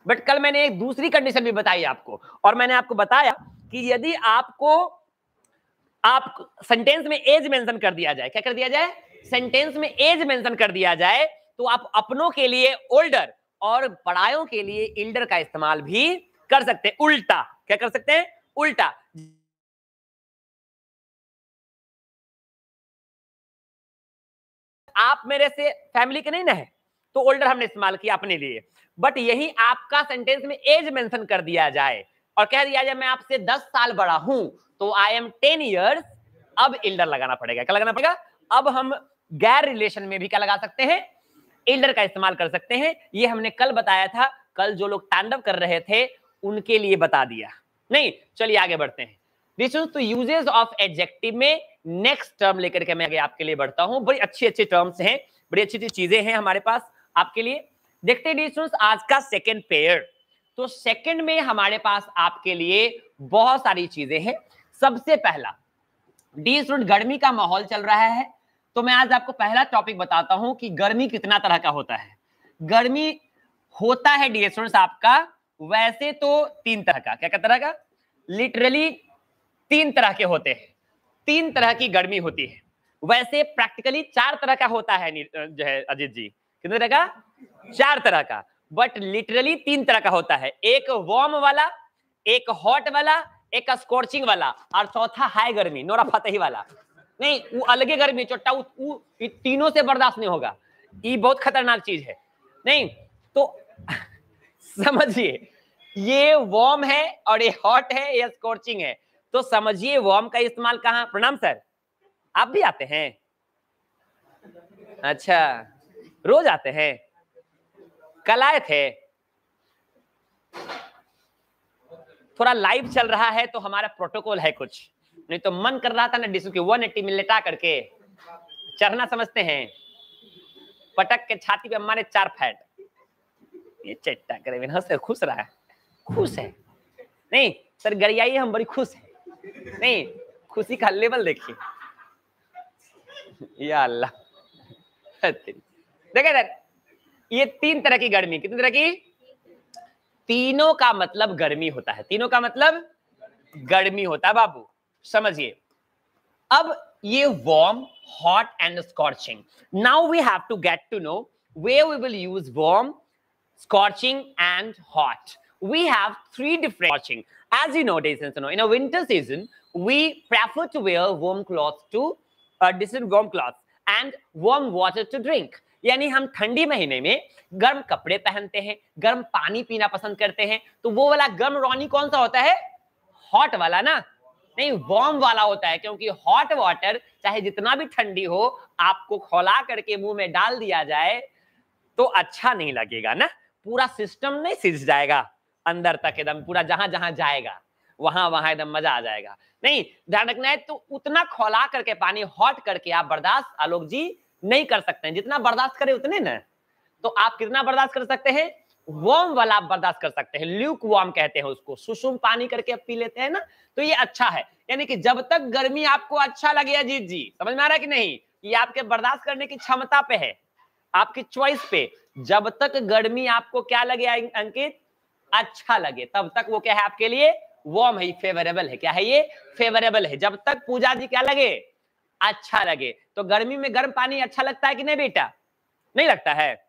But कल मैंने एक दूसरी कंडीशन भी बताई आपको, और मैंने आपको बताया कि यदि आपको आप सेंटेंस में एज मेंशन कर दिया जाए, क्या कर दिया जाए, सेंटेंस में एज मेंशन कर दिया जाए, तो आप अपनों के लिए ओल्डर और परायों के लिए इल्डर का इस्तेमाल भी कर सकते हैं। उल्टा क्या कर सकते हैं, उल्टा। आप मेरे से फैमिली के नहीं ना है, तो ओल्डर हमने इस्तेमाल किया अपने लिए। बट यही आपका सेंटेंस में एज मेंशन कर दिया जाए और कह दिया जाए मैं आपसे 10 साल बड़ा हूं, तो आई एम 10 ईयर्स, अब इल्डर लगाना पड़ेगा। क्या लगाना पड़ेगा, अब हम गैर रिलेशन में भी क्या लगा सकते हैं, इल्डर का इस्तेमाल कर सकते हैं। ये हमने कल बताया था, कल जो लोग तांडव कर रहे थे उनके लिए बता दिया। नहीं, चलिए आगे बढ़ते हैं। दिस इज तो यूजेस ऑफ एडजेक्टिव में नेक्स्ट टर्म लेकर के मैं आगे आपके लिए बढ़ता हूं। बड़ी अच्छी अच्छी टर्म्स हैं, बड़ी अच्छी अच्छी चीजें हैं हमारे पास आपके लिए। देखते हैं डिस्टेंस आज का सेकंड पेयर। तो सेकंड में हमारे पास आपके लिए बहुत सारी चीजें हैं। सबसे पहला डिस्टेंस, गर्मी का माहौल चल रहा है, तो मैं आज आपको पहला टॉपिक बताता हूं कि गर्मी कितना तरह का होता है। गर्मी होता है डिस्टेंस आपका वैसे तो 3 तरह का। क्या तरह का, लिटरली 3 तरह के होते हैं। 3 तरह की गर्मी होती है। वैसे प्रैक्टिकली 4 तरह का होता है जो है अजीत जी, कितने तरह का, 4 तरह का। बट लिटरली 3 तरह का होता है, एक वार्म वाला, एक हॉट वाला, एक स्कॉर्चिंग वाला, और चौथा हाई गर्मी, नोरा फतेही वाला। नहीं, वो अलगे गर्मी चोट्टा, तीनों से बर्दाश्त नहीं होगा। ये बहुत खतरनाक चीज है। नहीं तो समझिए, ये वार्म है और ये हॉट है, ये स्कॉर्चिंग है। तो समझिए वार्म का इस्तेमाल कहां, प्रणाम सर, आप भी आते हैं? अच्छा, रोज आते हैं? कल आए थे? थोड़ा लाइव चल रहा है तो हमारा प्रोटोकॉल है कुछ, नहीं तो मन कर रहा था ना डिस्क 180 में लेटा करके चढ़ना, समझते हैं, पटक के छाती पे हमारे 4 फैट। ये चट्टा करे बिना से खुश रहा है, खुश है। नहीं सर गरियाई, हम बड़ी खुश है। नहीं, खुशी का लेवल देखिए, या अल्लाह। देखिए सर, ये 3 तरह की गर्मी, कितनी तरह की, तीनों का मतलब गर्मी होता है, तीनों का मतलब गर्मी होता है बाबू, समझिए। अब ये warm, hot and scorching. Now we have to get to know where we will use warm, scorching and hot. We have 3 different scorching. As you know, in a winter season, we prefer to wear warm clothes to decent warm clothes and warm water to drink. यानी हम ठंडी महीने में गर्म कपड़े पहनते हैं, गर्म पानी पीना पसंद करते हैं। तो वो वाला गर्म रौनी कौन सा होता है, हॉट वाला ना, नहीं वार्म वाला होता है। क्योंकि हॉट वाटर चाहे जितना भी ठंडी हो, आपको खौला करके मुंह में डाल दिया जाए तो अच्छा नहीं लगेगा ना, पूरा सिस्टम नहीं सिज जाएगा अंदर तक, एकदम पूरा जहां जहां जाएगा वहां वहां एकदम मजा आ जाएगा। नहीं, ध्यान रखना है। तो उतना खौला करके पानी हॉट करके आप बर्दाश्त आलोक जी नहीं कर सकते हैं, जितना बर्दाश्त करें उतने ना। तो आप कितना बर्दाश्त कर सकते हैं, वार्म वाला आप बर्दाश्त कर सकते हैं, ल्यूक वार्म कहते हैं उसको, सुसुम पानी करके आप पी लेते हैं ना, तो ये अच्छा है। यानी कि जब तक गर्मी आपको अच्छा लगे अजीत जी, समझ में आ रहा है कि नहीं, ये आपके बर्दाश्त करने की क्षमता पे है, आपकी चॉइस पे। जब तक गर्मी आपको क्या लगे अंकित, अच्छा लगे, तब तक वो क्या है आपके लिए, वार्म है, फेवरेबल है। क्या है ये, फेवरेबल है। जब तक पूजा जी क्या लगे, अच्छा लगे। तो गर्मी में गर्म पानी अच्छा लगता है कि नहीं बेटा, नहीं लगता है,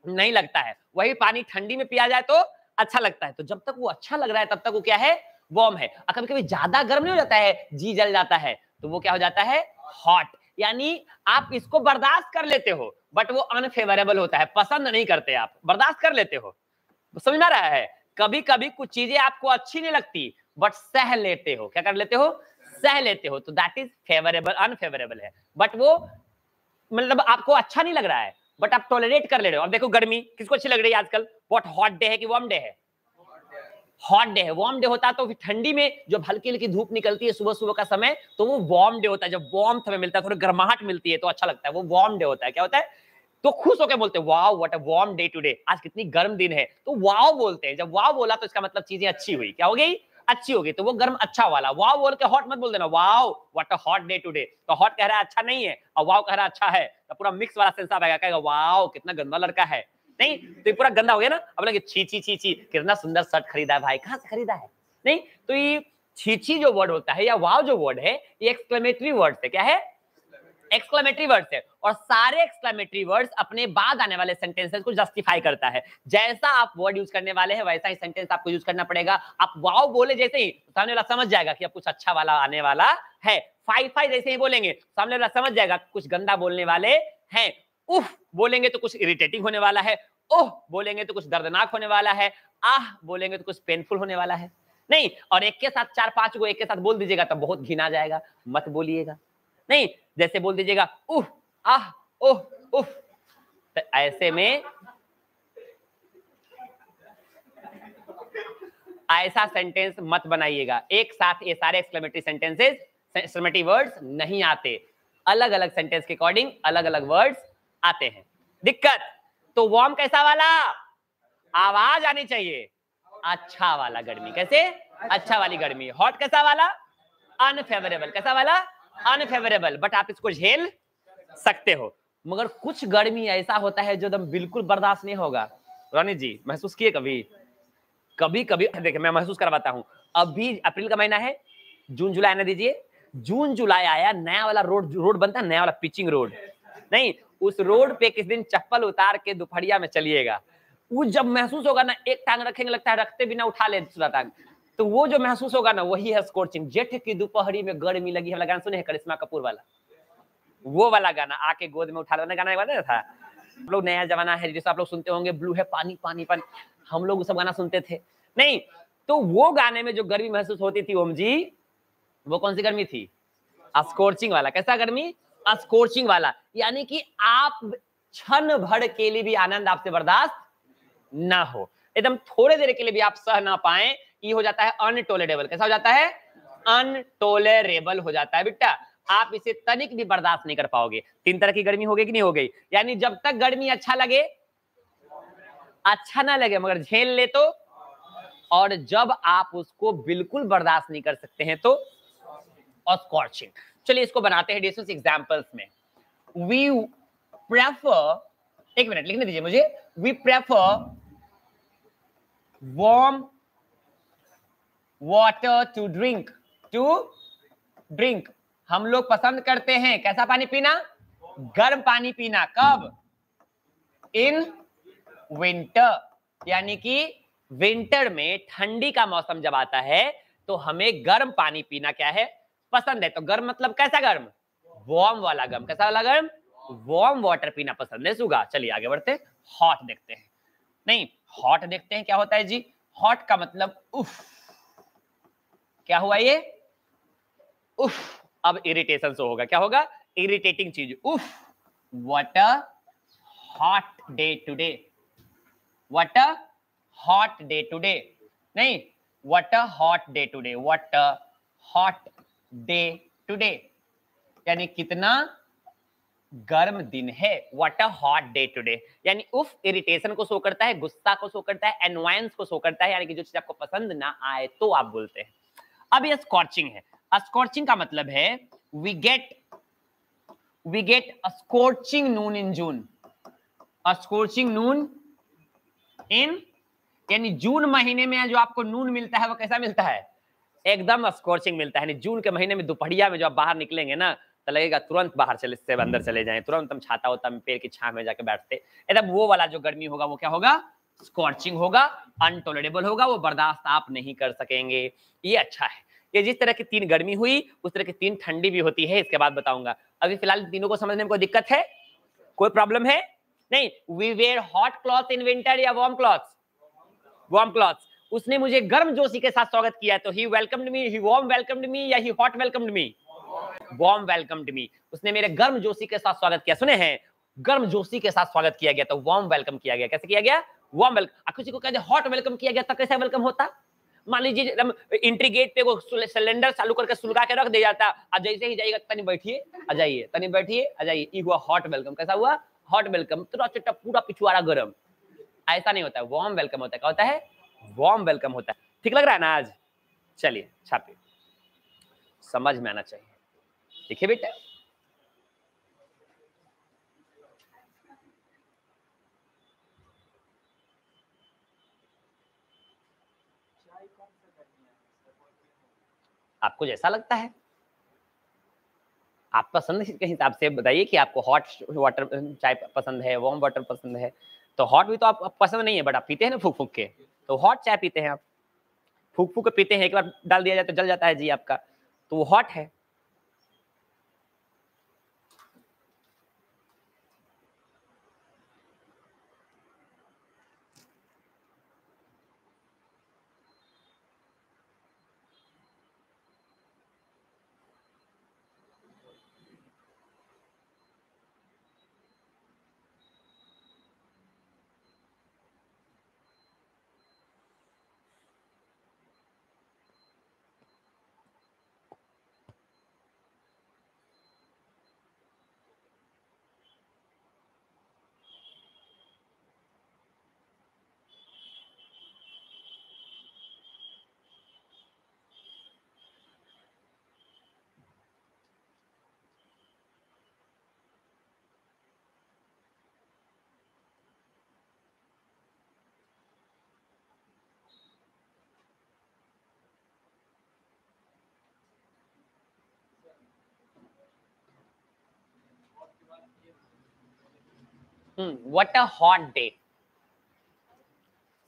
नहीं लगता है। वही पानी ठंडी में पिया जाए तो अच्छा लगता है। तो जब तक वो अच्छा लग रहा है तब तक वो क्या है, वार्म है। और कभी कभी ज्यादा गर्म नहीं हो जाता है, जी जल जाता है, तो वो क्या हो जाता है, हॉट। यानी आप इसको बर्दाश्त कर लेते हो बट वो अनफेवरेबल होता है, पसंद नहीं करते आप, बर्दाश्त कर लेते हो, समझ में आ रहा है। कभी कभी कुछ चीजें आपको अच्छी नहीं लगती बट सह लेते हो, क्या कर लेते हो, सह लेते हो, तो दैट इज फेवरेबल, अनफेवरेबल है। बट वो मतलब आपको अच्छा नहीं लग रहा है बट आप टॉलरेट कर ले रहे हो। अब देखो गर्मी किसको अच्छी लग रही है आजकल, बहुत हॉट डे है कि वार्म डे है, हॉट डे है। वार्म डे होता तो ठंडी में जब हल्की हल्की धूप निकलती है सुबह सुबह का समय, तो वो वार्म डे होता है। जब वार्म हमें मिलता है, थोड़ी गर्माहट मिलती है तो अच्छा लगता है, वो वार्म डे होता है। क्या होता है, तो खुश होकर बोलते हैं wow what a warm day today, आज कितनी गर्म दिन है, तो वाओ बोलते हैं। जब वाओ बोला तो इसका मतलब चीजें अच्छी हुई, क्या हो गई, अच्छी हो गई। तो वो गर्म अच्छा वाला, वाओ बोल के हॉट मत बोल देना, wow what a hot day today. तो हॉट कह रहा है अच्छा नहीं है और वाओ कह रहा है अच्छा है, तो पूरा मिक्स वाला सेंस आएगा, कहेगा वाओ कितना गंदा लड़का है, नहीं तो ये पूरा गंदा हो गया ना। अब लगे छी छी छी छी, कितना सुंदर शर्ट खरीदा है भाई, कहां से खरीदा है? नहीं तो ये छी छी जो वर्ड होता है या वाव जो वर्ड है, ये एक्सक्लेमेटरी वर्ड है। क्या है? एक्सक्लेमेटरी वर्ड्स है। और सारे एक्सक्लेमेटरी वर्ड्स अपने बाद आने वाले सेंटेंसेस को जस्टिफाई करता है। जैसा आप वर्ड यूज करने वाले हैं वैसा ही सेंटेंस आपको यूज करना पड़ेगा। आप वाव बोले जैसे ही सामने वाला समझ जाएगा कि अब कुछ अच्छा वाला आने वाला है। फाई फाई जैसे ही बोलेंगे सामने वाला समझ जाएगा कुछ गंदा बोलने वाले हैं। उफ बोलेंगे तो कुछ इरिटेटिंग होने वाला है। ओह बोलेंगे तो कुछ दर्दनाक होने वाला है। आह बोलेंगे तो कुछ पेनफुल होने वाला है। नहीं और एक के साथ 4-5 को एक के साथ बोल दीजिएगा तो बहुत घिना जाएगा, मत बोलिएगा। नहीं जैसे बोल दीजिएगा उह आह ओह उफ, तो ऐसे में ऐसा सेंटेंस मत बनाइएगा। एक साथ ये सारे एक्सक्लेमेटरी सेंटेंसेस, एक्सक्लेमेटरी वर्ड्स नहीं आते। अलग अलग सेंटेंस के अकॉर्डिंग अलग अलग वर्ड्स आते हैं। दिक्कत तो वार्म कैसा वाला? आवाज आनी चाहिए। अच्छा वाला गर्मी। कैसे? अच्छा वाली गर्मी। हॉट कैसा वाला? अनफेवरेबल। कैसा वाला? अनफेवरेबल। बट आप इसको झेल सकते हो। मगर कुछ गर्मी ऐसा होता है जो एकदम बिल्कुल बर्दाश्त नहीं होगा। रानी जी महसूस किए कभी? कभी कभी देखिए मैं महसूस करवाता हूं। अभी अप्रैल का महीना है, जून जुलाई आने दीजिए। जून जुलाई आया, नया वाला रोड बनता है, नया वाला पिचिंग रोड। नहीं उस रोड पे किस दिन चप्पल उतार के दोपहरिया में चलिएगा। वो जब महसूस होगा ना, एक टांग रखेंगे लगता है रखते बिना उठा ले दूसरा टांग, तो वो जो महसूस होगा ना वही है स्कॉर्चिंग। जेठ की दोपहरी में गर्मी लगी है। गाना सुने हैं करिश्मा कपूर वाला? वो वाला गाना, आके गोद में उठा लेना गाना एक बार था। हम लोग नया जमाना है जैसे आप लोग सुनते होंगे, ब्लू है पानी पानी पानी, हम लोग सब गाना सुनते थे। नहीं तो वो गाने में जो गर्मी महसूस होती थी ओम जी, वो कौन सी गर्मी थी? स्कॉर्चिंग वाला। कैसा गर्मी? स्कॉर्चिंग वाला। यानी कि आप क्षण भर के लिए भी आनंद आपसे बर्दाश्त ना हो, एकदम थोड़े देर के लिए भी आप सह ना पाए, ये हो जाता है अनटोलरेबल। कैसा हो जाता है? अनटोलरेबल हो जाता है बेटा। आप इसे तनिक भी बर्दाश्त नहीं कर पाओगे। 3 तरह की गर्मी हो गई कि नहीं हो गई? यानी जब तक गर्मी अच्छा लगे, अच्छा ना लगे मगर झेल ले तो, और जब आप उसको बिल्कुल बर्दाश्त नहीं कर सकते हैं तो स्कॉर्चिंग। चलिए इसको बनाते हैं डिफरेंट एग्जांपल्स में। वी प्रेफर, एक मिनट लिखने दीजिए मुझे। We prefer warm water to drink, to drink। हम लोग पसंद करते हैं कैसा पानी पीना? गर्म पानी पीना। कब? इन विंटर। यानी कि विंटर में, ठंडी का मौसम जब आता है तो हमें गर्म पानी पीना क्या है? पसंद है। तो गर्म मतलब कैसा गर्म? वार्म वाला गर्म। कैसा वाला गर्म? वार्म वाटर पीना पसंद है सुगा। चलिए आगे बढ़ते हैं, हॉट देखते हैं। नहीं हॉट देखते हैं क्या होता है जी। हॉट का मतलब उफ। क्या हुआ ये? उफ। अब इरिटेशन से होगा। क्या होगा? इरिटेटिंग चीज। उफ what a hot day today. What a hot day today. नहीं what a hot day today. What a hot day today यानी कितना गर्म दिन है। What a hot day today यानी उफ इरिटेशन को शो करता है, गुस्सा को शो करता है, एनवायंस को शो करता है, यानी कि जो चीज आपको पसंद ना आए तो आप बोलते हैं। अब ये स्कॉर्चिंग है। स्कॉर्चिंग का मतलब है we get a scorching noon in June. A scorching noon in, यानी जून महीने में जो आपको नून मिलता है वो कैसा मिलता है? एकदम स्कॉर्चिंग मिलता है। जून के महीने में दोपहरिया में जो आप बाहर निकलेंगे ना तो लगेगा तुरंत बाहर चले से अंदर चले जाएं, तुरंत हम छाता होता में पेड़ की छांव में जाके बैठते। एकदम वो वाला जो गर्मी होगा वो क्या होगा? स्कॉर्चिंग होगा, अनटॉलरेबल होगा, वो बर्दाश्त आप नहीं कर सकेंगे। ये अच्छा है। ये जिस तरह की 3 गर्मी हुई उस तरह की 3 ठंडी भी होती है, इसके बाद बताऊंगा। अभी फिलहाल तीनों को समझने में कोई दिक्कत है? कोई प्रॉब्लम है? नहीं। We wear hot cloth in winter या वार्म क्लॉथ? Warm clothes. उसने मुझे गर्म जोशी के साथ स्वागत किया तो he welcomed me, he warm welcomed me या he hot welcomed me? Warm welcomed me. उसने मेरे गर्म जोशी के साथ स्वागत किया। सुने हैं? गर्म जोशी के साथ स्वागत किया गया तो वार्म वेलकम किया गया। कैसे किया गया? Warm welcome. किसी को कहते हॉट वेलकम किया गया तो कैसा वेलकम होता? मान लीजिए एंट्री गेट पे वो सिलेंडर चालू करके सुलगा के रख दे जाता, और जैसे ही जाइएगा तनी बैठिए आ जाइए, तनी बैठिए आ जाइए, ये हुआ हॉट वेलकम। कैसा हुआ? Hot welcome. पूरा पिछवाड़ा गर्म। ऐसा नहीं होता है, वार्म वेलकम होता है। क्या होता है? वार्म वेलकम होता है। ठीक लग रहा है ना आज? चलिए छापिए, समझ में आना चाहिए। देखिए बेटा, आपको जैसा लगता है, आप पसंद के हिसाब से बताइए कि आपको हॉट वाटर चाय पसंद है, वार्म वाटर पसंद है। तो हॉट भी तो आप पसंद नहीं है, बट आप पीते हैं ना फूक फूक के, तो हॉट चाय पीते हैं आप, फूक फूक के पीते हैं, एक बार डाल दिया जाए तो जल जाता है जी आपका, तो वो हॉट है। What a hot day,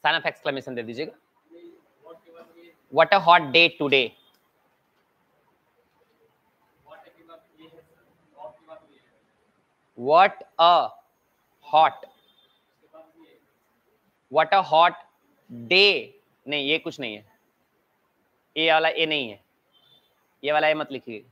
sign of exclamation दे दीजिएगा। What a hot day today, what a hot, what a hot day, नहीं ये कुछ नहीं है, ये वाला ए नहीं है, ये वाला ए मत लिखिए।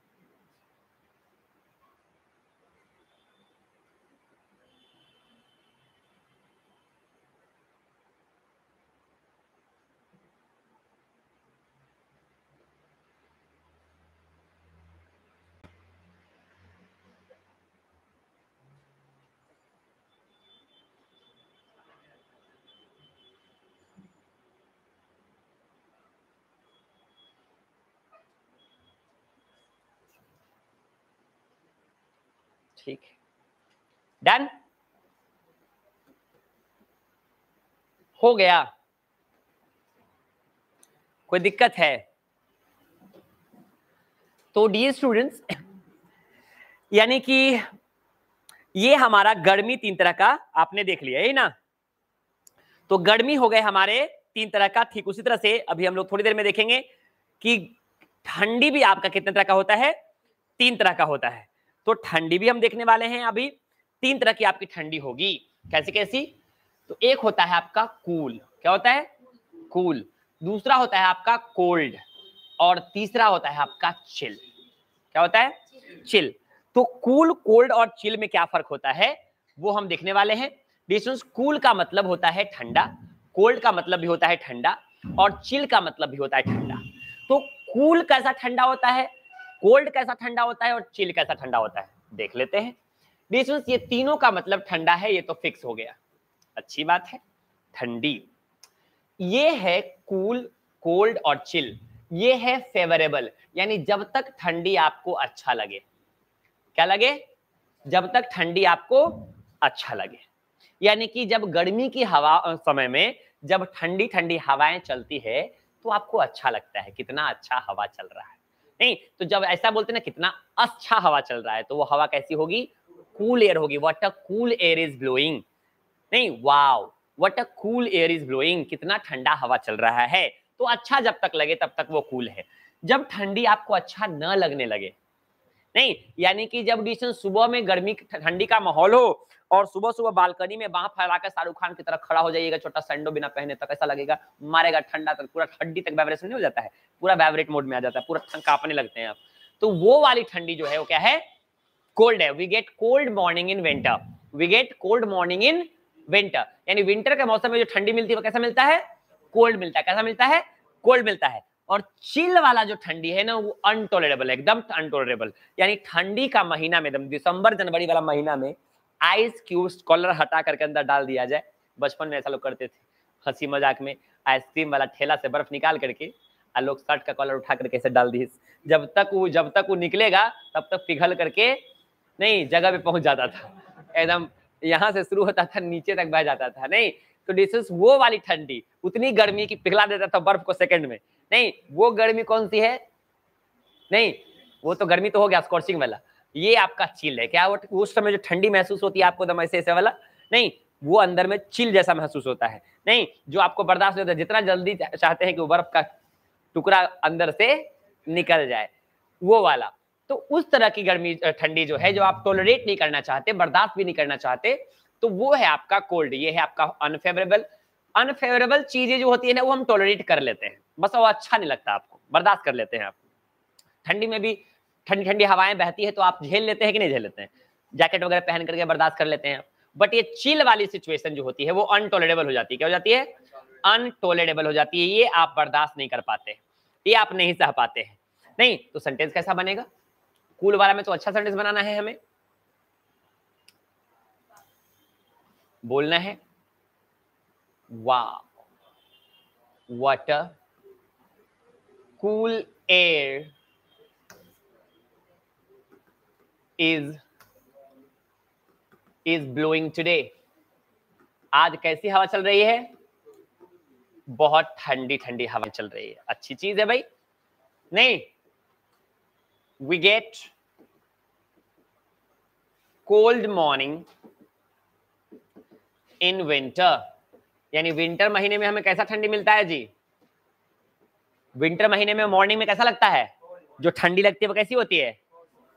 ठीक है, डन हो गया, कोई दिक्कत है? तो डियर स्टूडेंट्स, यानी कि ये हमारा गर्मी तीन तरह का आपने देख लिया है ना। तो गर्मी हो गए हमारे तीन तरह का। ठीक उसी तरह से अभी हम लोग थोड़ी देर में देखेंगे कि ठंडी भी आपका कितने तरह का होता है, तीन तरह का होता है। तो ठंडी भी हम देखने वाले हैं अभी, तीन तरह की आपकी ठंडी होगी। कैसी कैसी? तो एक होता है आपका कूल, क्या होता है? कूल। दूसरा होता है आपका कोल्ड, और तीसरा होता है आपका चिल। क्या होता है? चिल। तो कूल, कोल्ड और चिल में क्या फर्क होता है वो हम देखने वाले हैं। डिस्टेंस, कूल का मतलब होता है ठंडा, कोल्ड का मतलब भी होता है ठंडा, और चिल का मतलब भी होता है ठंडा। तो कूल कैसा ठंडा होता है, कोल्ड कैसा ठंडा होता है, और चिल कैसा ठंडा होता है, देख लेते हैं। डिस्टेंस, ये तीनों का मतलब ठंडा है, ये तो फिक्स हो गया, अच्छी बात है। ठंडी, ये है कूल, कोल्ड और चिल। ये है फेवरेबल, यानी जब तक ठंडी आपको अच्छा लगे। क्या लगे? जब तक ठंडी आपको अच्छा लगे, यानी कि जब गर्मी की हवा समय में जब ठंडी ठंडी हवाएं चलती है तो आपको अच्छा लगता है, कितना अच्छा हवा चल रहा है। नहीं तो जब ऐसा बोलते ना कितना अच्छा हवा चल रहा है, तो वो हवा कैसी होगी? कूल एयर होगी। What a cool air is blowing, नहीं wow what a cool air is blowing, कितना ठंडा हवा चल रहा है। तो अच्छा जब तक लगे तब तक वो कूल है। जब ठंडी आपको अच्छा न लगने लगे, नहीं यानी कि जब डिस्टेंस सुबह में गर्मी ठंडी का माहौल हो और सुबह सुबह बालकनी में बाह फैलाकर शाहरुख खान की तरह खड़ा हो जाइएगा छोटा सैंडो बिना पहने, तक ऐसा लगेगा मारेगा ठंडा, तक पूरा हड्डी तक वाइब्रेशन नहीं हो जाता है, पूरा वाइब्रेट मोड में आ जाता है, पूरा कांपने लगते हैं आप। तो वो वाली ठंडी जो है वो क्या है? कोल्ड है। We get cold morning in winter, we get cold morning in winter, यानी विंटर के मौसम में जो ठंडी मिलती है वो कैसा मिलता है? कोल्ड मिलता है। कैसा मिलता है? कोल्ड मिलता है। और चिल वाला जो ठंडी है ना वो अनटॉलरेबल, एकदम अनटॉलरेबल, यानी ठंडी का महीना में एकदम दिसंबर जनवरी वाला महीना में आइस क्यूब्स कॉलर हटा करके अंदर डाल दिया जाए। बचपन में ऐसा लोग करते थे, हंसी मजाक में आइसक्रीम वाला ठेला से बर्फ निकाल करके और लोग शर्ट का कॉलर उठा करके ऐसे डाल दिए, जब तक वो निकलेगा तब तक पिघल करके नहीं जगह पे पहुंच जाता था, एकदम यहां से शुरू होता था नीचे तक बह जाता था। नहीं तो दिस इज वो वाली ठंडी, उतनी गर्मी की पिघला देता था बर्फ को सेकंड में। नहीं, वो गर्मी कौन सी है? नहीं, वो तो गर्मी तो हो गया स्कॉर्चिंग वाला। ये आपका चिल है। क्या वो उस समय जो ठंडी महसूस होती है आपको एकदम ऐसे वाला? नहीं, वो अंदर में चिल जैसा महसूस होता है। नहीं, जो आपको बर्दाश्त होता है, जितना जल्दी चाहते हैं कि वो बर्फ का टुकड़ा अंदर से निकल जाए, वो वाला। तो उस तरह की गर्मी ठंडी जो है, जो आप टॉलरेट नहीं करना चाहते, बर्दाश्त भी नहीं करना चाहते, तो वो है आपका कोल्ड। ये है आपका अनफेवरेबल। अनफेवरेबल चीजें जो होती है ना, वो हम टॉलरेट कर लेते हैं, बस वो अच्छा नहीं लगता आपको, बर्दाश्त कर लेते हैं आप। ठंडी में भी ठंडी ठंडी हवाएं बहती है तो आप झेल लेते हैं कि नहीं झेल लेते हैं? जैकेट वगैरह पहन करके बर्दाश्त कर लेते हैं। बट ये चिल वाली सिचुएशन जो होती है वो अनटॉलरेबल हो जाती है। क्या हो जाती है? अनटॉलरेबल हो जाती है। ये आप बर्दाश्त नहीं कर पाते, ये आप नहीं सह पाते हैं। नहीं तो सेंटेंस कैसा बनेगा? कूल वाला में तो अच्छा सेंटेंस बनाना है, हमें बोलना है वाह what a cool air is blowing today। आज कैसी हवा चल रही है? बहुत ठंडी ठंडी हवा चल रही है। अच्छी चीज है भाई। नहीं, we get cold morning in winter। यानी विंटर महीने में हमें कैसा ठंडी मिलता है जी? विंटर महीने में मॉर्निंग में कैसा लगता है? जो ठंडी लगती है वो कैसी होती है?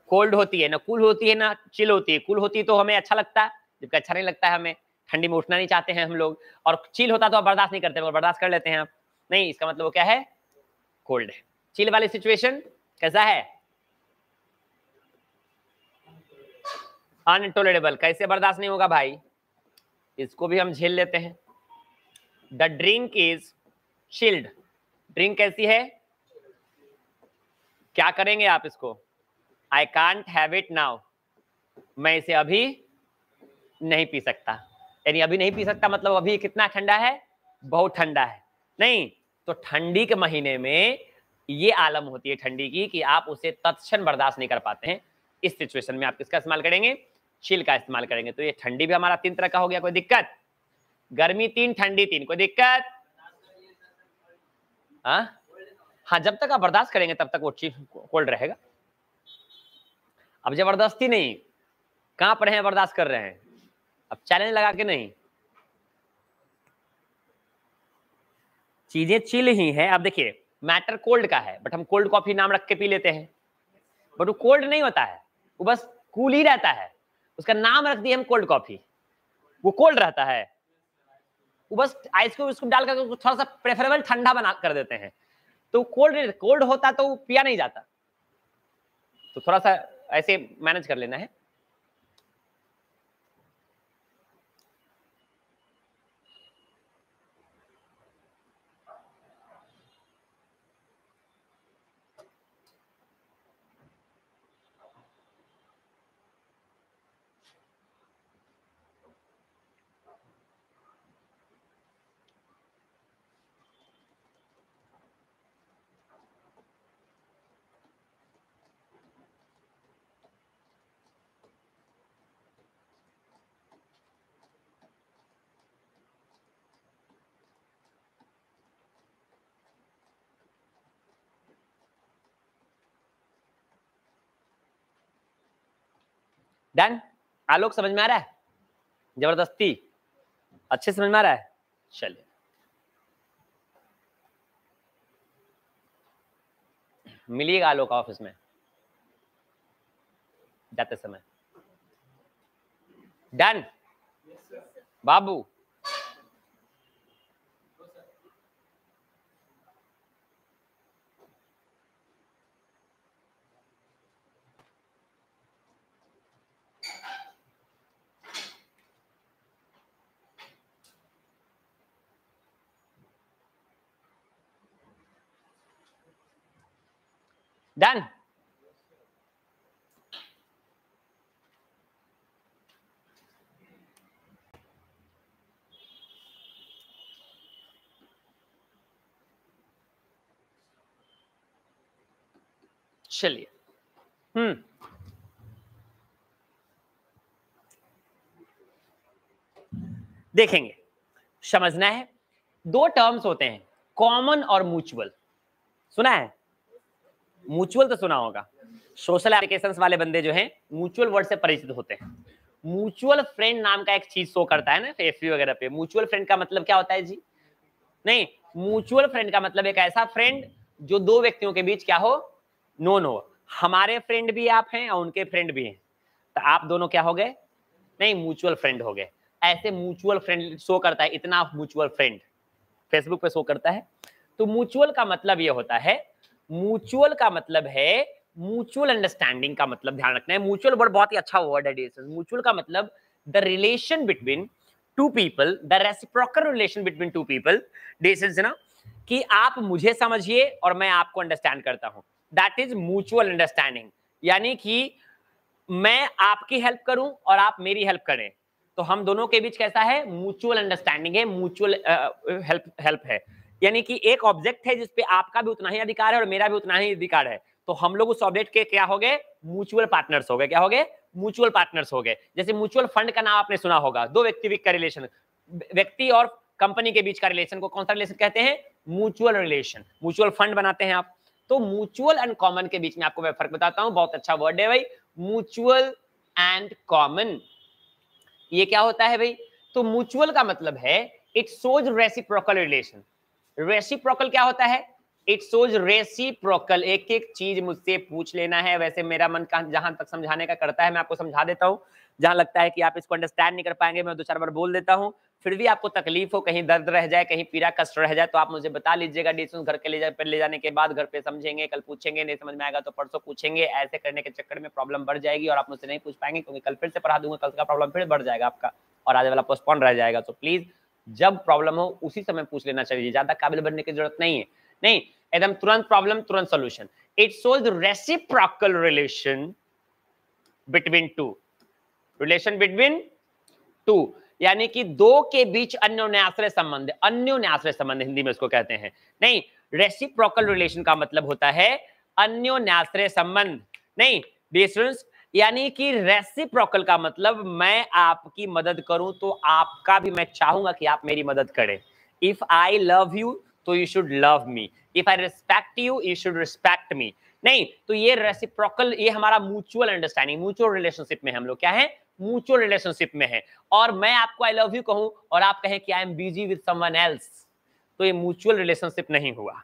कोल्ड होती है ना, कूल होती है ना, चिल होती है। कूल होती है तो हमें अच्छा लगता है, जबकि अच्छा नहीं लगता है हमें। ठंडी में उठना नहीं चाहते हैं हम लोग। और चिल होता तो आप बर्दाश्त नहीं करते, बर्दाश्त कर लेते हैं आप। नहीं, इसका मतलब वो क्या है? कोल्ड है। चिल वाली सिचुएशन कैसा है? अनटॉलरेबल। कैसे बर्दाश्त नहीं होगा भाई? इसको भी हम झेल लेते हैं। The drink is chilled. Drink कैसी है? क्या करेंगे आप इसको? I can't have it now. मैं इसे अभी नहीं पी सकता। यानी अभी नहीं पी सकता मतलब अभी कितना ठंडा है? बहुत ठंडा है। नहीं तो ठंडी के महीने में ये आलम होती है ठंडी की कि आप उसे तत्क्षण बर्दाश्त नहीं कर पाते हैं। इस सिचुएशन में आप किसका इस्तेमाल करेंगे? चिल का इस्तेमाल करेंगे। तो ये ठंडी भी हमारा 3 तरह का हो गया। कोई दिक्कत? गर्मी 3, ठंडी 3, कोई दिक्कत? हाँ, जब तक आप बर्दाश्त करेंगे तब तक वो कोल्ड रहेगा। अब जबरदस्ती नहीं, कांप रहे हैं बर्दाश्त कर रहे हैं, अब चैलेंज लगा के नहीं। चीजें चिल ही है। अब देखिए, मैटर कोल्ड का है, बट हम कोल्ड कॉफी नाम रख के पी लेते हैं, बट वो कोल्ड नहीं होता है, वो बस कूल ही रहता है। उसका नाम रख दिया हम कोल्ड कॉफी, वो कोल्ड रहता है। वो बस आइस को उसको डालकर थोड़ा सा प्रेफरेबल ठंडा बना कर देते हैं। तो कोल्ड कोल्ड होता तो पिया नहीं जाता। तो थोड़ा सा ऐसे मैनेज कर लेना है। डन? आलोक समझ में आ रहा है? जबरदस्ती अच्छे समझ में आ रहा है? चलिए, मिलिएगा आलोक ऑफिस में जाते समय। डन बाबू? डन? चलिए, देखेंगे समझना है। दो टर्म्स होते हैं, कॉमन और म्यूचुअल। सुना है? म्यूचुअल तो सुना होगा, सोशल एप्लीकेशंस वाले बंदे जो हैं म्यूचुअल वर्ड से परिचित होते हैं। म्यूचुअल फ्रेंड नाम का एक चीज शो करता है ना फेसबुक वगैरह पे। म्यूचुअल फ्रेंड का मतलब क्या होता है जी? नहीं, म्यूचुअल फ्रेंड का मतलब एक ऐसा फ्रेंड जो दो व्यक्तियों के बीच क्या हो, नोन हो। हमारे फ्रेंड भी आप हैं और उनके फ्रेंड भी हैं, तो आप दोनों क्या हो गए? नहीं, म्यूचुअल फ्रेंड हो गए। ऐसे म्यूचुअल फ्रेंड शो करता है, इतना म्यूचुअल फ्रेंड फेसबुक पे शो करता है। तो म्यूचुअल का मतलब ये होता है, म्यूचुअल का मतलब है म्यूचुअल अंडरस्टैंडिंग का मतलब ध्यान रखना है। म्यूचुअल वर्ड बहुत ही अच्छा वर्ड है। म्यूचुअल का मतलब the relation between to people, the reciprocal relation between to people. Distance ना, कि आप मुझे समझिए और मैं आपको अंडरस्टैंड करता हूं, दैट इज म्यूचुअल अंडरस्टैंडिंग। यानी कि मैं आपकी हेल्प करूं और आप मेरी हेल्प करें, तो हम दोनों के बीच कैसा है? म्यूचुअल अंडरस्टैंडिंग है, म्यूचुअल हेल्प है। यानी कि एक ऑब्जेक्ट है जिसपे आपका भी उतना ही अधिकार है और मेरा भी उतना ही अधिकार है, तो हम लोग उस ऑब्जेक्ट के क्या हो गए? म्यूचुअल पार्टनर्स हो गए। क्या हो गए? म्यूचुअल पार्टनर्स हो गए। जैसे म्यूचुअल फंड का नाम आपने सुना होगा, दो व्यक्ति का रिलेशन, व्यक्ति और कंपनी के बीच का रिलेशन को कौन सा रिलेशन कहते हैं? Mutual relation. म्यूचुअल फंड बनाते हैं आप। तो म्यूचुअल एंड कॉमन के बीच में आपको मैं फर्क बताता हूं, बहुत अच्छा वर्ड है भाई, म्यूचुअल एंड कॉमन। ये क्या होता है भाई? तो म्यूचुअल का मतलब है it shows reciprocal relation. Reciprocal क्या होता है? इट शोज रेसिप्रोकल, एक एक चीज मुझसे पूछ लेना है। वैसे मेरा मन का जहां तक समझाने का करता है मैं आपको समझा देता हूं, जहां लगता है कि आप इसको अंडरस्टैंड नहीं कर पाएंगे मैं दो चार बार बोल देता हूं, फिर भी आपको तकलीफ हो, कहीं दर्द रह जाए, कहीं पीड़ा कष्ट रह जाए, तो आप मुझे बता लीजिएगा। डिस्कशन घर के ले जाने के बाद घर पे समझेंगे, कल पूछेंगे, नहीं समझ में आएगा तो परसों पूछेंगे। ऐसे करने के चक्कर में प्रॉब्लम बढ़ जाएगी और आप मुझसे नहीं पूछ पाएंगे, क्योंकि कल फिर से पढ़ा दूंगा, कल का प्रॉब्लम फिर बढ़ जाएगा आपका और आज वाला पोस्टपोन रह जाएगा। तो प्लीज जब प्रॉब्लम हो उसी समय पूछ लेना चाहिए, ज्यादा काबिल बनने की जरूरत नहीं है। नहीं, एकदम तुरंत प्रॉब्लम तुरंत solution. It shows reciprocal relation between to, relation between two, यानी कि दो के बीच अन्योन्याश्रय संबंध। अन्योन्याश्रय संबंध हिंदी में इसको कहते हैं। नहीं, रेसिप्रोकल रिलेशन का मतलब होता है अन्योन्याश्रय संबंध। नहीं डिस्टेंस, यानी कि रेसिप्रोकल का मतलब मैं आपकी मदद करूं तो आपका भी मैं चाहूंगा कि आप मेरी मदद करें। इफ आई लव यू तो you should love me, if I respect you you should respect मी। नहीं, तो ये रेसिप्रोकल, ये हमारा म्यूचुअल अंडरस्टैंडिंग, म्यूचुअल रिलेशनशिप में हम लोग क्या है? म्यूचुअल रिलेशनशिप में है। और मैं आपको आई लव यू कहूं और आप कहें कि I am busy with someone else, तो ये म्यूचुअल रिलेशनशिप नहीं हुआ।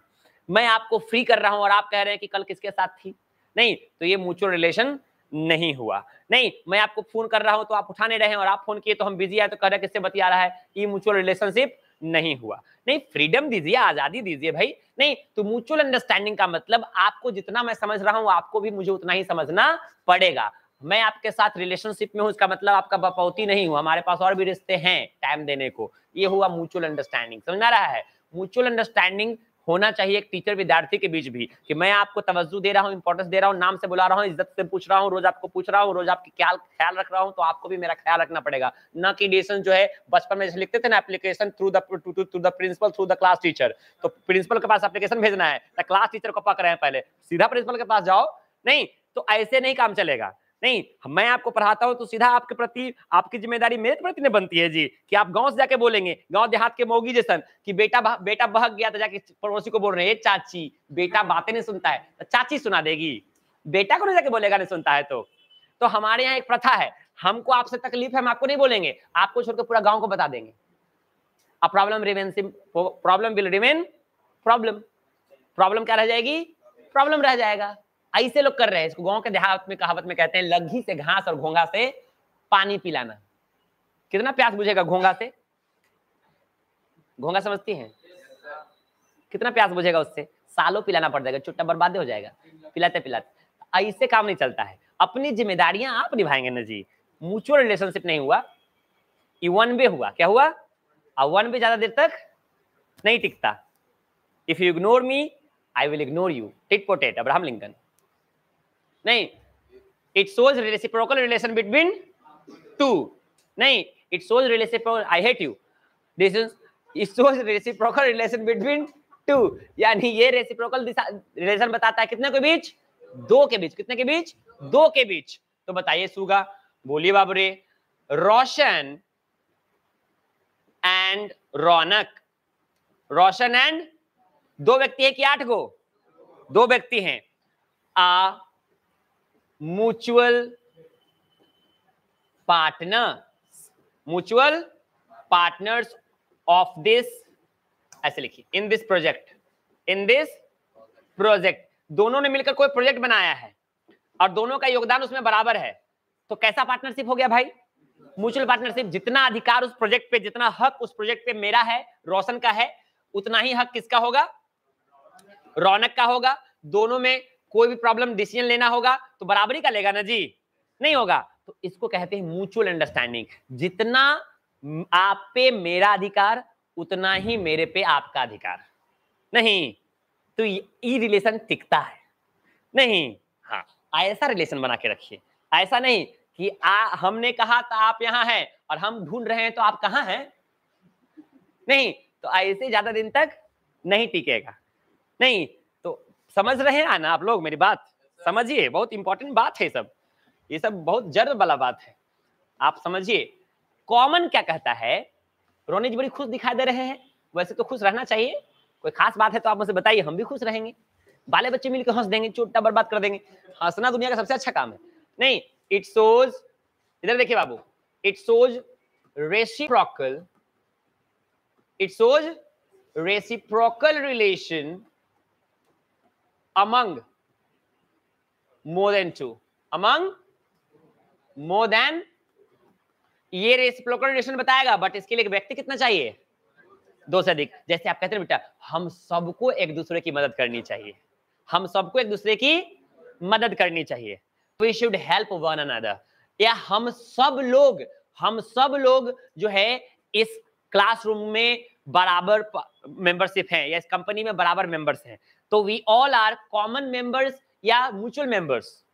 मैं आपको फ्री कर रहा हूं और आप कह रहे हैं कि कल किसके साथ थी, नहीं, तो ये म्यूचुअल रिलेशन नहीं हुआ। नहीं, मैं आपको फोन कर रहा हूं तो आप उठा नहीं रहे हैं और आप फोन किए तो हम बिजी है तो कह रहे हैं किससे बतिया रहा है, ये म्यूचुअल रिलेशनशिप नहीं हुआ। नहीं, फ्रीडम दीजिए, आजादी दीजिए भाई। नहीं, तो म्यूचुअल अंडरस्टैंडिंग का मतलब आपको जितना मैं समझ रहा हूं आपको भी मुझे उतना ही समझना पड़ेगा। मैं आपके साथ रिलेशनशिप में हूं इसका मतलब आपका बपौती नहीं हूं, हमारे पास और भी रिश्ते हैं टाइम देने को। ये हुआ म्यूचुअल अंडरस्टैंडिंग। समझ आ रहा है? म्यूचुअल अंडरस्टैंडिंग होना चाहिए एक टीचर विद्यार्थी के बीच भी, कि मैं आपको तवज्जो दे रहा हूं, इंपॉर्टेंस दे रहा हूं, नाम से बुला रहा हूं, इज्जत से पूछ रहा हूं, रोज आपको पूछ रहा हूं, रोज आपकी ख्याल रख रहा हूं, तो आपको भी मेरा ख्याल रखना पड़ेगा। ना कि डिसीजन जो है बचपन में जैसे लिखते थे ना, application through the principal through the class teacher, तो प्रिंसिपल के पास एप्लीकेशन भेजना है तो क्लास टीचर को पकड़ रहे हैं, पहले सीधा प्रिंसिपल के पास जाओ। नहीं, तो ऐसे नहीं काम चलेगा। नहीं, मैं आपको पढ़ाता हूं तो सीधा आपके प्रति आपकी जिम्मेदारी मेरे प्रति नहीं बनती है जी, कि आप गांव से जाके बोलेंगे, गांव देहात के मौगी जैसन, कि बेटा बहक गया तो जाके पड़ोसी को बोल रहे हैं चाची, बेटा बातें नहीं सुनता है तो चाची सुना देगी, बेटा को नहीं जाके बोलेगा नहीं सुनता है तो हमारे यहाँ एक प्रथा है, हमको आपसे तकलीफ है हम आपको नहीं बोलेंगे, आपको छोड़कर पूरा गांव को बता देंगे। अब problem will remain problem, problem क्या रह जाएगी? प्रॉब्लम रह जाएगा। ऐसे लोग कर रहे हैं इसको, गांव के देहात में कहावत में कहते हैं लग्घी से घास और घोंगा से पानी पिलाना। कितना प्यास बुझेगा घोंगा से? घोंगा समझती हैं? कितना प्यास बुझेगा उससे? सालों पिलाना पड़ जाएगा, चुट्टा बर्बाद हो जाएगा पिलाते पिलाते। ऐसे काम नहीं चलता है, अपनी जिम्मेदारियां आप निभाएंगे ना जी। म्यूचुअल रिलेशनशिप नहीं हुआ, ये वन वे हुआ। क्या हुआ? अब वन वे ज्यादा देर तक नहीं टिकता। If you ignore me I will ignore you, tit for tat, Abraham Lincoln. नहीं, it shows reciprocal relation between two. नहीं, it shows reciprocal, I hate you, this is, it shows reciprocal relation between two, यानी ये reciprocal relation बताता है कितने के बीच? दो के बीच। कितने के बीच? दो के बीच। तो बताइए सुगा, बोलिए बाबू रे, रोशन एंड रौनक, रोशन एंड, 2 व्यक्ति है कि 8 गो? 2 व्यक्ति हैं। A mutual partner, mutual partners of this, ऐसे लिखिए, in this project, in this project. दोनों ने मिलकर कोई प्रोजेक्ट बनाया है और दोनों का योगदान उसमें बराबर है, तो कैसा पार्टनरशिप हो गया भाई? Mutual partnership. जितना अधिकार उस प्रोजेक्ट पे, जितना हक उस प्रोजेक्ट पे मेरा है, रोशन का है, उतना ही हक किसका होगा? रौनक का होगा। दोनों में कोई भी प्रॉब्लम, डिसीजन लेना होगा तो बराबरी का लेगा ना जी? नहीं होगा। तो इसको कहते हैं म्यूचुअल अंडरस्टैंडिंग। जितना आप पे मेरा अधिकार, उतना ही मेरे पे आपका अधिकार। नहीं तो ये रिलेशन टिकता है नहीं। हाँ, ऐसा रिलेशन बना के रखिए। ऐसा नहीं कि हमने कहा तो आप यहां हैं और हम ढूंढ रहे हैं तो आप कहां हैं। नहीं, तो ऐसे ज्यादा दिन तक नहीं टिकेगा। नहीं, तो समझ रहे हैं ना आप लोग मेरी बात? समझिए, बहुत इंपॉर्टेंट बात है सब, ये सब बहुत जरूर वाला बात है, आप समझिए। कॉमन क्या कहता है? रोनी जी बड़ी खुश दिखाई दे रहे हैं, वैसे तो खुश रहना चाहिए, कोई खास बात है तो आप मुझे बताइए, हम भी खुश रहेंगे। बाले बच्चे मिलकर हंस देंगे, चोटा बर्बाद कर देंगे। हंसना दुनिया का सबसे अच्छा काम है। नहीं, इट शोज, इधर देखिए बाबू, it shows reciprocal, it shows reciprocal relation among more than 2, among more than, ये रेसिप्रोकल रिलेशन बताएगा, बट इसके लिए एक व्यक्ति कितना चाहिए? 2 से अधिक। जैसे आप कहते हैं बेटा, हम सबको एक दूसरे की मदद करनी चाहिए, हम सबको एक दूसरे की मदद करनी चाहिए। We should help one another, या हम सब लोग जो है इस क्लासरूम में बराबर मेंबरशिप हैं, या इस कंपनी में बराबर मेंबर्स हैं, तो we all are common members या म्यूचुअल मेंबर्स?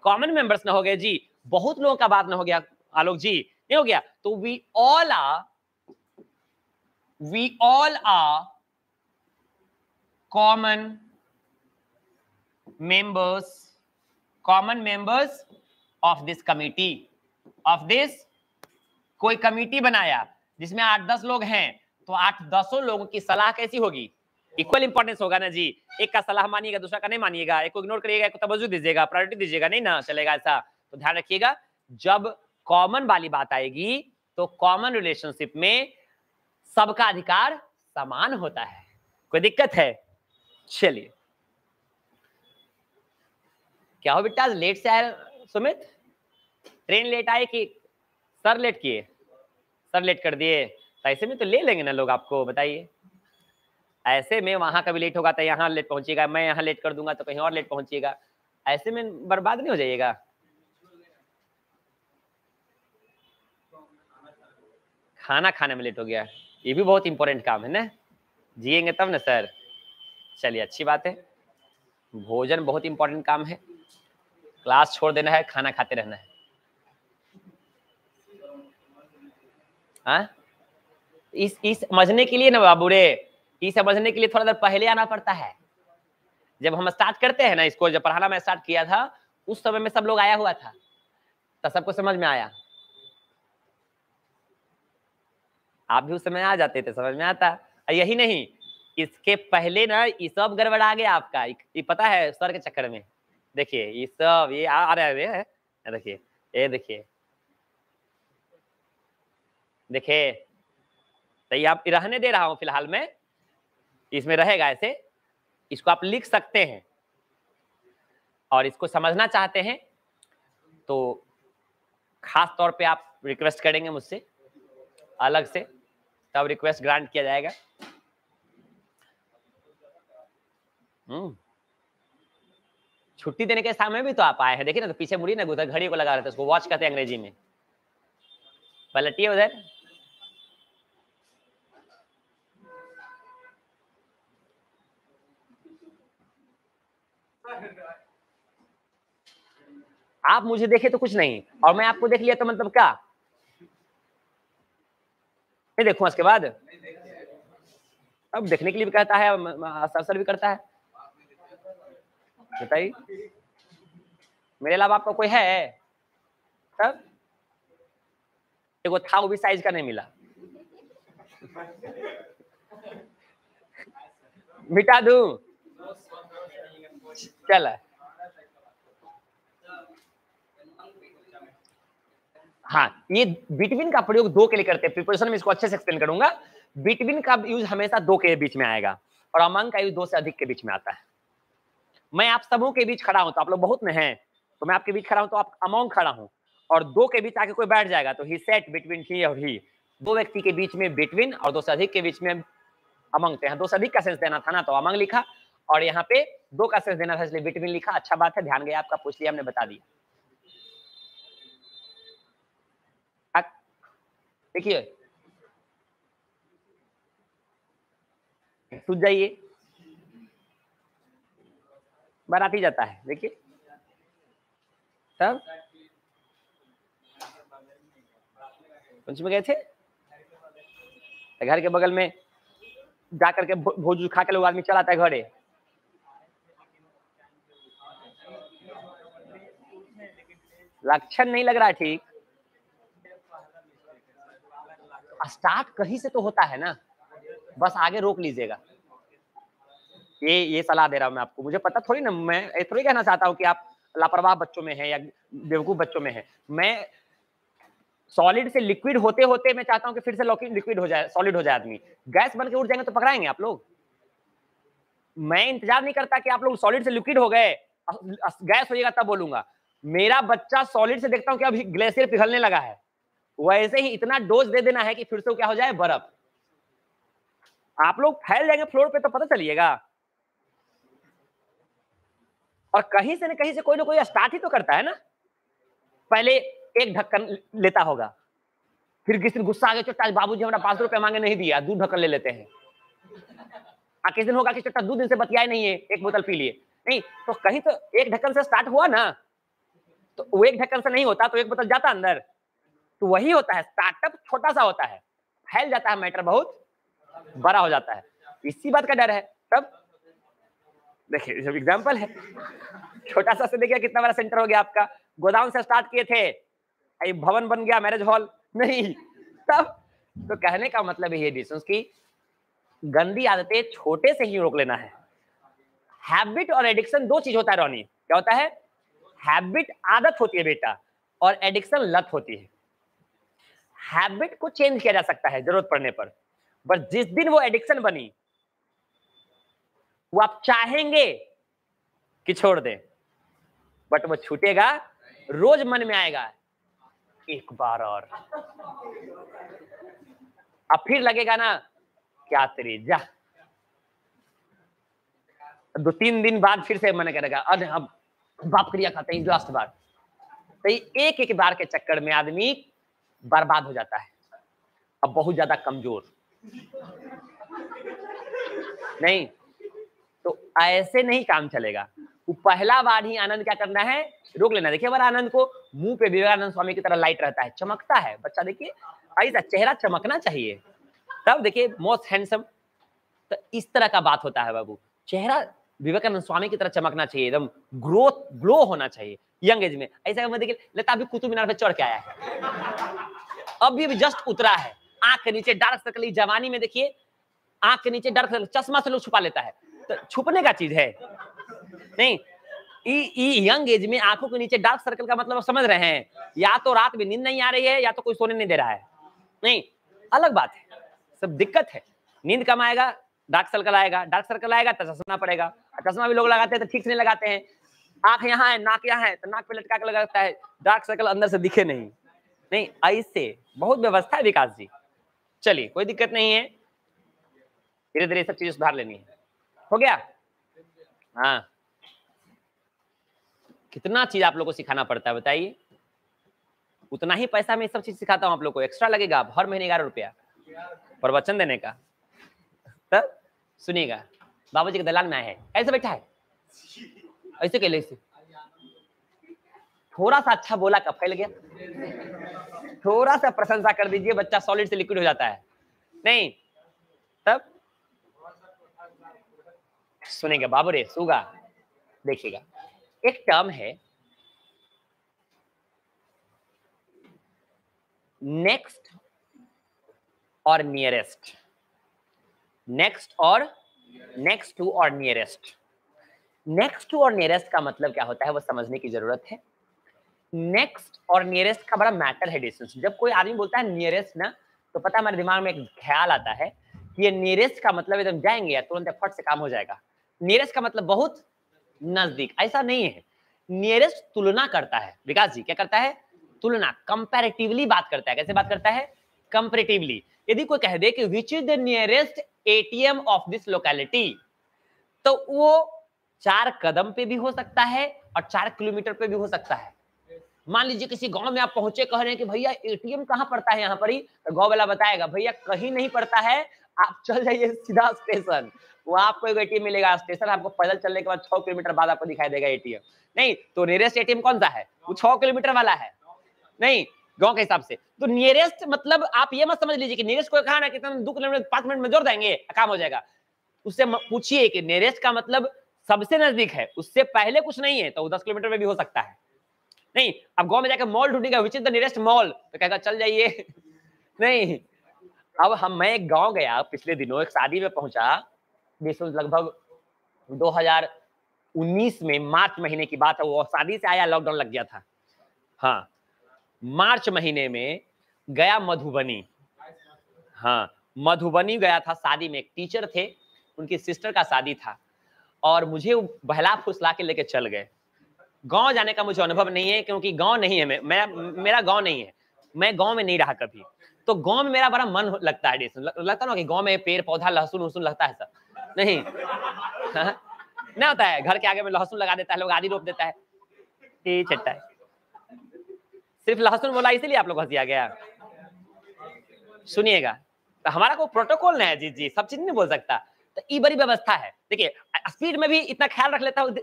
कॉमन मेंबर्स ना हो गए जी, बहुत लोगों का बात ना हो गया आलोक जी, नहीं हो गया। तो we all are common members of this committee, of this, कोई कमिटी बनाया जिसमें 8-10 लोग हैं, तो 8-10 लोगों की सलाह कैसी होगी? इक्वल इंपॉर्टेंस होगा ना जी। एक का सलाह मानिएगा, दूसरा का नहीं मानिएगा, एक को इग्नोर करिएगा, एक को तवज्जो दीजिएगा, प्रायोरिटी दीजिएगा, नहीं ना चलेगा ऐसा। तो ध्यान रखिएगा, जब कॉमन वाली बात आएगी तो कॉमन रिलेशनशिप में सबका अधिकार समान होता है। कोई दिक्कत है? चलिए, क्या हो बेटा, लेट से आए सुमित? ट्रेन लेट आए कि सर लेट किए? सर लेट कर दिए, तो ऐसे में तो ले लेंगे ना लोग आपको, बताइए। ऐसे में वहां कभी लेट होगा तो यहाँ लेट पहुंचिएगा, मैं यहाँ लेट कर दूंगा तो कहीं और लेट पहुंचिएगा, ऐसे में बर्बाद नहीं हो जाइएगा। खाना खाने में लेट हो गया, ये भी बहुत इंपॉर्टेंट काम है ना, जिएंगे तब ना सर। चलिए, अच्छी बात है, भोजन बहुत इंपॉर्टेंट काम है, क्लास छोड़ देना है, खाना खाते रहना है। हाँ, इस समझने के लिए ना बाबू रे, इस समझने के लिए थोड़ा देर पहले आना पड़ता है। जब हम स्टार्ट करते हैं ना इसको, जब पढ़ाना मैं स्टार्ट किया था, उस समय में सब लोग आया हुआ था, तो सबको समझ में आया। आप भी उस समय आ जाते थे, समझ में आता। यही नहीं, इसके पहले ना ये सब गड़बड़ आ गया आपका, ये पता है सर के चक्कर में। देखिए ये सब ये आ रहे हैं, देखिए ये देखिए देखिए, तो ये आप रहने दे रहा हूं फिलहाल में, इसमें रहेगा ऐसे, इसको आप लिख सकते हैं और इसको समझना चाहते हैं तो खास तौर पे आप रिक्वेस्ट करेंगे मुझसे अलग से, तब रिक्वेस्ट ग्रांट किया जाएगा। छुट्टी देने के समय भी तो आप आए हैं, देखिए ना, तो पीछे मुड़ी ना, उधर घड़ी को लगा रहे थे, उसको वॉच कहते हैं अंग्रेजी में। पलटिए उधर, आप मुझे देखे तो कुछ नहीं, और मैं आपको देख लिया तो मतलब क्या नहीं देखूं उसके बाद? अब देखने के लिए भी कहता है, असर भी करता है। बताइए, मेरे अलावा आपका कोई है? तब एगो था, वो भी साइज का नहीं मिला। मिटा दूं? चल, हाँ, ये बिटवीन का प्रयोग दो के लिए करते हैं। प्रिपरेशन में इसको अच्छे से एक्सप्लेन करूंगा। बिटवीन का यूज हमेशा दो के बीच में आएगा और अमंग का यूज दो से अधिक के बीच में आता है। मैं आप सबों के बीच खड़ा हूं, तो आप लोग बहुत में हैं, तो मैं आपके बीच खड़ा हूं, तो आप अमंग खड़ा हूं, और दो के बीच आके कोई बैठ जाएगा, तो ही सेट बिटवीन ही और ही। दो व्यक्ति के बीच में बिटवीन और दो से अधिक के बीच में अमंग थे। दो से अधिक का सेंस देना था ना, तो अमंग लिखा, और यहाँ पे दो का सेंस देना था, इसलिए बिटवीन लिखा। अच्छा बात है, ध्यान गया आपका, पूछ लिया हमने, बता दिया। देखिए, सूझ जाइए, बारात ही जाता है। देखिए तब पंच में गए थे, घर के बगल में जाकर के भोज खा के लोग आदमी चला आता है घरे। लक्षण नहीं लग रहा है ठीक। स्टार्ट कहीं से तो होता है ना, बस आगे रोक लीजिएगा। ये सलाह दे रहा हूं मैं आपको, मुझे पता थोड़ी ना, मैं ये थोड़ी कहना चाहता हूं कि आप लापरवाह बच्चों में हैं या बेवकूफ बच्चों में हैं। मैं सॉलिड से लिक्विड होते होते मैं चाहता हूं कि फिर से लिक्विड हो जाए, सॉलिड हो जाए आदमी। गैस बन के उठ जाएंगे तो पकड़ाएंगे आप लोग। मैं इंतजार नहीं करता कि आप लोग सॉलिड से लिक्विड हो गए, गैस होइएगा तब बोलूंगा। मेरा बच्चा सॉलिड से देखता हूं कि अभी ग्लेशियर पिघलने लगा है, वैसे ही इतना डोज दे देना है कि फिर से क्या हो जाए, बर्फ। आप लोग फैल जाएंगे फ्लोर पे तो पता चलिएगा। और कहीं से न कहीं से कोई ना कोई स्टार्ट ही तो करता है ना। पहले एक ढक्कन लेता होगा, फिर किसी दिन गुस्सा आ गया, चट्टा बाबूजी हमारा 500 रुपया मांगे नहीं दिया, दूध ढक्कन ले लेते हैं। किसी दिन होगा कि चट्टा 2 दिन से बतियाए नहीं है, एक बोतल पी लिए। नहीं तो कहीं तो एक ढक्कन से स्टार्ट हुआ ना, तो वो एक ढक्कन से नहीं होता तो एक बोतल जाता अंदर। तो वही होता है, स्टार्टअप छोटा सा होता है, फैल जाता है, मैटर बहुत बड़ा हो जाता है। इसी बात का डर है। तब देखिए, जब एग्जांपल है, छोटा सा से देखिए कितना बड़ा सेंटर हो गया आपका। गोदाम से स्टार्ट किए थे, भवन बन गया मैरिज हॉल नहीं। तब तो कहने का मतलब ये डिस्टेंस की गंदी आदतें छोटे से ही रोक लेना है। हैबिट और एडिक्शन दो चीज होता है रोनी। क्या होता है? हैबिट आदत होती है बेटा, और एडिक्शन लत होती है। हैबिट को चेंज किया जा सकता है जरूरत पड़ने पर, बस जिस दिन वो एडिक्शन बनी, वो आप चाहेंगे कि छोड़ दें, बट वो छूटेगा, रोज मन में आएगा एक बार और, अब फिर लगेगा ना क्या तेरी जा, 2-3 दिन बाद फिर से मन करेगा अरे अब बाप क्रिया खाते हैं लास्ट बार। तो एक एक बार के चक्कर में आदमी बर्बाद हो जाता है, अब बहुत ज्यादा कमजोर नहीं। तो ऐसे नहीं काम चलेगा। वो पहला बार ही आनंद क्या करना है, रोक लेना। देखिए हमारा आनंद को मुंह पे विवेकानंद स्वामी की तरह लाइट रहता है, चमकता है बच्चा। देखिए ऐसा चेहरा चमकना चाहिए, तब देखिए मोस्ट हैंडसम। तो इस तरह का बात होता है बाबू, चेहरा विवेकानंद स्वामी की तरह चमकना चाहिए, एकदम ग्लो होना चाहिए यंग एज में। ऐसा देखिए लता अभी कुतुब मीनार पे चढ़ के आया है, अभी जस्ट उतरा है, आंख के नीचे डार्क सर्कल। जवानी में देखिए आंख के नीचे डार्क सर्कल, चश्मा से लोग छुपा लेता है, तो छुपने का चीज है नहीं। यंग एज में आंखों के नीचे डार्क सर्कल का मतलब समझ रहे हैं, या तो रात में नींद नहीं आ रही है, या तो कोई सोने नहीं दे रहा है। नहीं, अलग बात है, सब दिक्कत है। नींद कम आएगा, डार्क सर्कल आएगा, डार्क सर्कल आएगा तो चश्मा पड़ेगा, चश्मा भी लोग लगाते हैं तो ठीक से नहीं लगाते हैं। आंख यहाँ है, नाक यहाँ है, तो नाक पे लटका के लगाता है, डार्क सर्कल अंदर से दिखे नहीं। नहीं, ऐसे बहुत व्यवस्था है विकास जी। चलिए कोई दिक्कत नहीं है, धीरे धीरे सब चीजें सुधार लेनी है। हो गया? हाँ, कितना चीज आप लोग को सिखाना पड़ता है बताइए। उतना ही पैसा में सब चीज सिखाता हूँ आप लोग को, एक्स्ट्रा लगेगा हर महीने 11 रुपया प्रवचन देने का। तब सुनिएगा, बाबूजी के दलान में आए हैं, ऐसे बैठा है, ऐसे कैसे, थोड़ा सा अच्छा बोला का फैल गया, थोड़ा सा प्रशंसा कर दीजिए, बच्चा सॉलिड से लिक्विड हो जाता है। नहीं, तब सुनेगा बाबू रे सुगा। देखिएगा, एक टर्म है नेक्स्ट और नियरेस्ट, नेक्स्ट और नेक्स्ट टू और नियरेस्ट। नेक्स्ट टू और नियरेस्ट का मतलब क्या होता है वो समझने की जरूरत है। नेक्स्ट और नियरेस्ट का बड़ा मैटर है डिस्टेंस। जब कोई आदमी बोलता है नियरेस्ट ना, तो पता है हमारे दिमाग में एक ख्याल आता है कि ये नियरेस्ट का मतलब एकदम जाएंगे या तुरंत फट से काम हो जाएगा। नियरेस्ट का मतलब बहुत नजदीक, ऐसा नहीं है। नियरेस्ट तुलना करता है। विकास जी क्या करता है? तुलना, कंपैरेटिवली बात करता है। कैसे बात करता है? कंपैरेटिवली। यदि कोई कह दे कि विच is the nearest ATM of this locality, तो वो 4 कदम पे भी हो सकता है और 4 किलोमीटर पे भी हो सकता है। मान लीजिए किसी गांव में आप पहुंचे, कह रहे हैं कि भैया एटीएम कहां पड़ता है यहाँ पर ही, तो गांव वाला बताएगा भैया कहीं नहीं पड़ता है, आप चल जाइए सीधा स्टेशन, वहां आपको एक एटीएम मिलेगा। स्टेशन आपको पैदल चलने के बाद 6 किलोमीटर बाद आपको दिखाई देगा एटीएम। नहीं तो नियरेस्ट एटीएम कौन सा है? वो 6 किलोमीटर वाला है, नहीं गांव के हिसाब से। तो नियरेस्ट मतलब आप ये मत समझ लीजिए कि नियरेस्ट को कहा ना कितना 2 किलोमीटर 5 मिनट में जोड़ देंगे काम हो जाएगा। उससे पूछिए कि नियरेस्ट का मतलब सबसे नजदीक है, उससे पहले कुछ नहीं है, तो 10 किलोमीटर में भी हो सकता है। नहीं, अब गांव में जाकर मॉल ढूंढेगा, which is the nearest mall, तो कहेगा चल जाइए नहीं। अब मैं एक गांव गया पिछले दिनों, एक शादी में पहुंचा, लगभग 2019 में मार्च महीने की बात है, वो शादी से आया, लॉकडाउन लग गया था। हाँ, मार्च महीने में गया मधुबनी। हाँ, मधुबनी गया था शादी में। एक टीचर थे, उनकी सिस्टर का शादी था, और मुझे बहला फुसला के लेके चल गए। गांव जाने का मुझे अनुभव नहीं है, क्योंकि गांव नहीं है, मेरा गांव नहीं है, मैं गांव में नहीं रहा कभी। तो गांव में मेरा बड़ा मन लगता है, लगता ना कि गांव में पेड़ पौधा लहसुन वहसुन लगता है, सब नहीं नहीं होता है। घर के आगे में लहसुन लगा देता है लोग, आदि रोप देता है, छट्टा है। सिर्फ लहसुन बोला इसीलिए आप लोग हंसी आ गया। सुनिएगा, तो हमारा कोई प्रोटोकॉल नहीं है जी जी, सब चीज नहीं बोल सकता। तो ये बड़ी व्यवस्था है। देखिए स्पीड में भी इतना ख्याल रख लेता हूँ,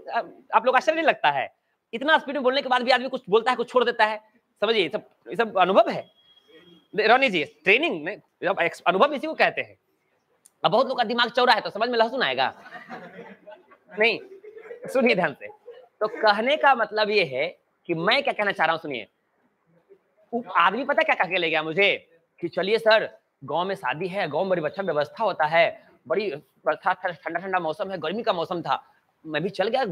आप लोग आश्चर्य नहीं लगता है? इतना स्पीड में बोलने के बाद भी आदमी कुछ बोलता है, कुछ छोड़ देता है। समझिए, ये सब अनुभव है रोनी जी, ट्रेनिंग में अनुभव इसी को कहते हैं। अब बहुत लोग का दिमाग चौड़ा है, तो समझ में लहसुन आएगा नहीं। सुनिए ध्यान से, तो कहने का मतलब ये है कि मैं क्या कहना चाह रहा हूं, सुनिए। आदमी पता क्या कह के ले गया मुझे कि चलिए सर, गांव में शादी है, गांव में बड़ी अच्छा व्यवस्था होता है, बड़ी ठंडा ठंडा मौसम है, गर्मी का मौसम था, मैं भी चल गया।